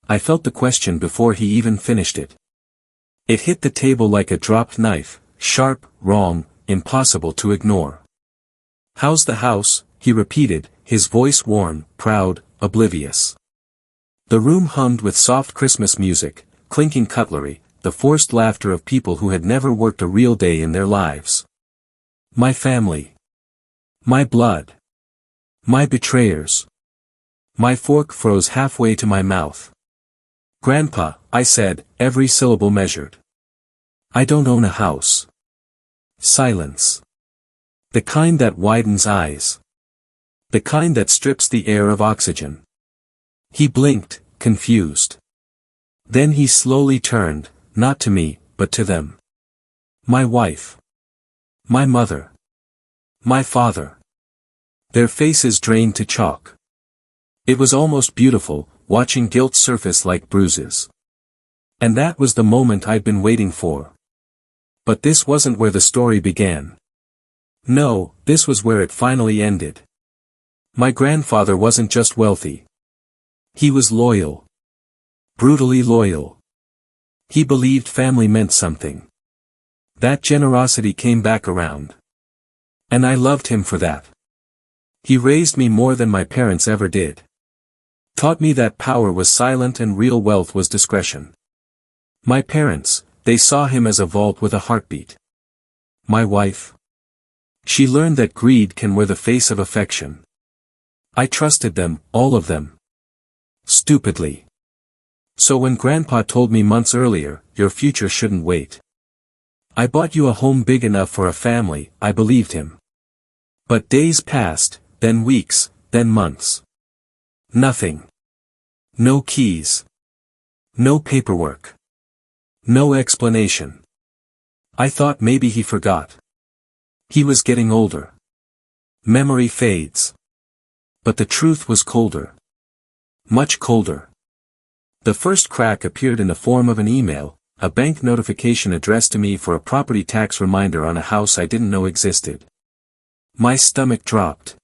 I felt the question before he even finished it. It hit the table like a dropped knife, sharp, wrong, impossible to ignore. "How's the house?" he repeated, his voice worn, proud, oblivious. The room hummed with soft Christmas music, clinking cutlery, the forced laughter of people who had never worked a real day in their lives. My family. My blood. My betrayers. My fork froze halfway to my mouth. "Grandpa," I said, every syllable measured. "I don't own a house." Silence. The kind that widens eyes. The kind that strips the air of oxygen. He blinked, confused. Then he slowly turned, not to me, but to them. My wife. My mother. My father. Their faces drained to chalk. It was almost beautiful, watching guilt surface like bruises. And that was the moment I'd been waiting for. But this wasn't where the story began. No, this was where it finally ended. My grandfather wasn't just wealthy. He was loyal. Brutally loyal. He believed family meant something. That generosity came back around. And I loved him for that. He raised me more than my parents ever did. Taught me that power was silent and real wealth was discretion. My parents, they saw him as a vault with a heartbeat. My wife. She learned that greed can wear the face of affection. I trusted them, all of them. Stupidly. So when Grandpa told me months earlier, "Your future shouldn't wait. I bought you a home big enough for a family," I believed him. But days passed, then weeks, then months. Nothing. No keys. No paperwork. No explanation. I thought maybe he forgot. He was getting older. Memory fades. But the truth was colder. Much colder. The first crack appeared in the form of an email, a bank notification addressed to me for a property tax reminder on a house I didn't know existed. My stomach dropped.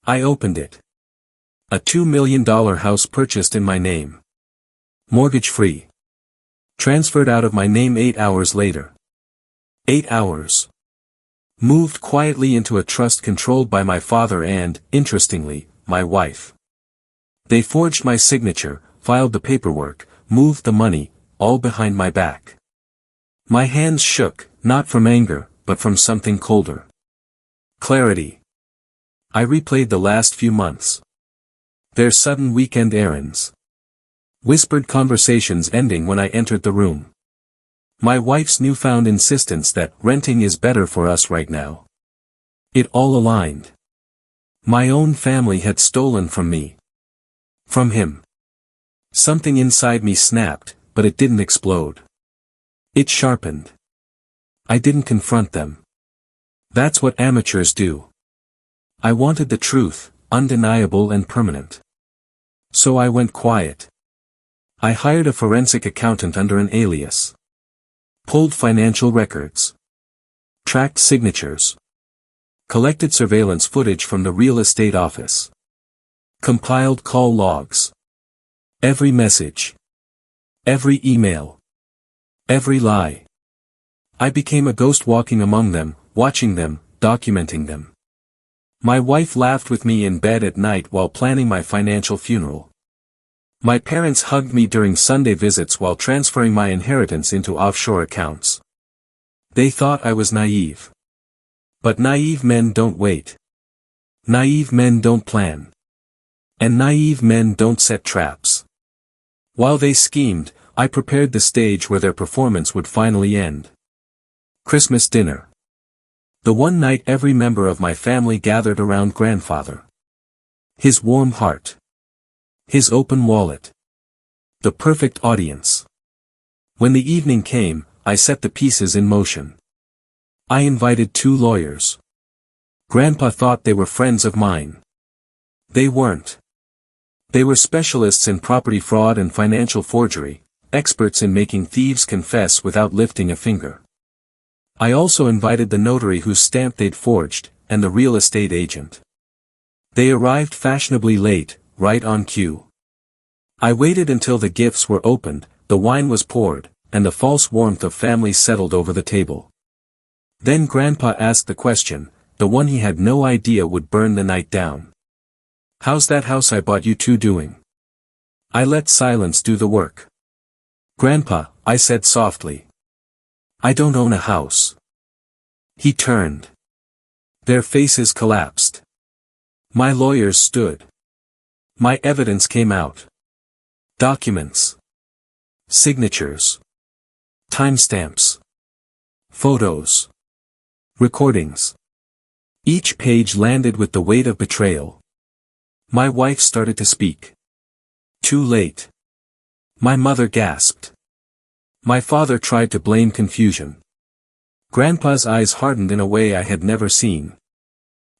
I opened it. A $2 million house purchased in my name. Mortgage-free. Transferred out of my name 8 hours later. 8 hours. Moved quietly into a trust controlled by my father and, interestingly, my wife. They forged my signature, filed the paperwork, moved the money, all behind my back. My hands shook, not from anger, but from something colder. Clarity. I replayed the last few months. Their sudden weekend errands. Whispered conversations ending when I entered the room. My wife's newfound insistence that renting is better for us right now. It all aligned. My own family had stolen from me. From him. Something inside me snapped, but it didn't explode. It sharpened. I didn't confront them. That's what amateurs do. I wanted the truth, undeniable and permanent. So I went quiet. I hired a forensic accountant under an alias. Pulled financial records. Tracked signatures. Collected surveillance footage from the real estate office. Compiled call logs. Every message. Every email. Every lie. I became a ghost walking among them, watching them, documenting them. My wife laughed with me in bed at night while planning my financial funeral. My parents hugged me during Sunday visits while transferring my inheritance into offshore accounts. They thought I was naive. But naive men don't wait. Naive men don't plan. And naive men don't set traps. While they schemed, I prepared the stage where their performance would finally end. Christmas dinner. The one night every member of my family gathered around grandfather. His warm heart. His open wallet. The perfect audience. When the evening came, I set the pieces in motion. I invited 2 lawyers. Grandpa thought they were friends of mine. They weren't. They were specialists in property fraud and financial forgery, experts in making thieves confess without lifting a finger. I also invited the notary whose stamp they'd forged, and the real estate agent. They arrived fashionably late, right on cue. I waited until the gifts were opened, the wine was poured, and the false warmth of family settled over the table. Then Grandpa asked the question, the one he had no idea would burn the night down. "How's that house I bought you two doing?" I let silence do the work. "Grandpa," I said softly, "I don't own a house." He turned. Their faces collapsed. My lawyers stood. My evidence came out. Documents. Signatures. Timestamps. Photos. Recordings. Each page landed with the weight of betrayal. My wife started to speak. Too late. My mother gasped. My father tried to blame confusion. Grandpa's eyes hardened in a way I had never seen.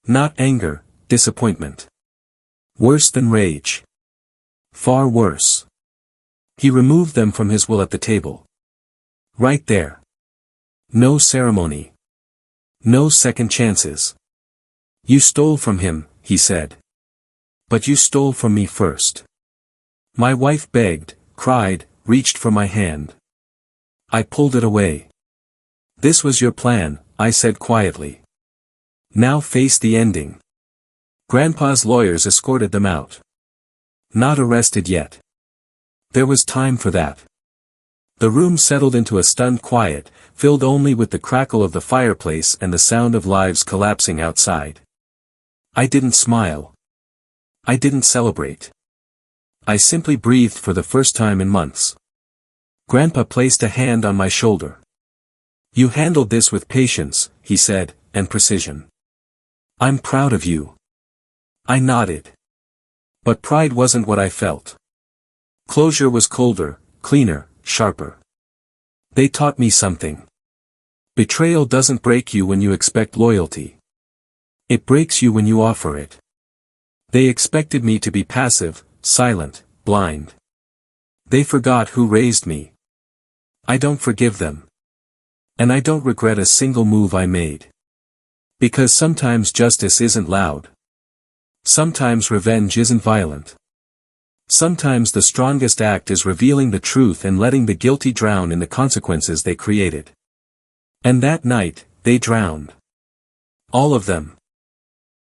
Not anger, disappointment. Worse than rage. Far worse. He removed them from his will at the table. Right there. No ceremony. No second chances. "You stole from him," he said. "But you stole from me first." My wife begged, cried, reached for my hand. I pulled it away. "This was your plan," I said quietly. "Now face the ending." Grandpa's lawyers escorted them out. Not arrested yet. There was time for that. The room settled into a stunned quiet, filled only with the crackle of the fireplace and the sound of lives collapsing outside. I didn't smile. I didn't celebrate. I simply breathed for the first time in months. Grandpa placed a hand on my shoulder. "You handled this with patience," he said, "and precision. I'm proud of you." I nodded. But pride wasn't what I felt. Closure was colder, cleaner, sharper. They taught me something. Betrayal doesn't break you when you expect loyalty. It breaks you when you offer it. They expected me to be passive, silent, blind. They forgot who raised me. I don't forgive them. And I don't regret a single move I made. Because sometimes justice isn't loud. Sometimes revenge isn't violent. Sometimes the strongest act is revealing the truth and letting the guilty drown in the consequences they created. And that night, they drowned. All of them.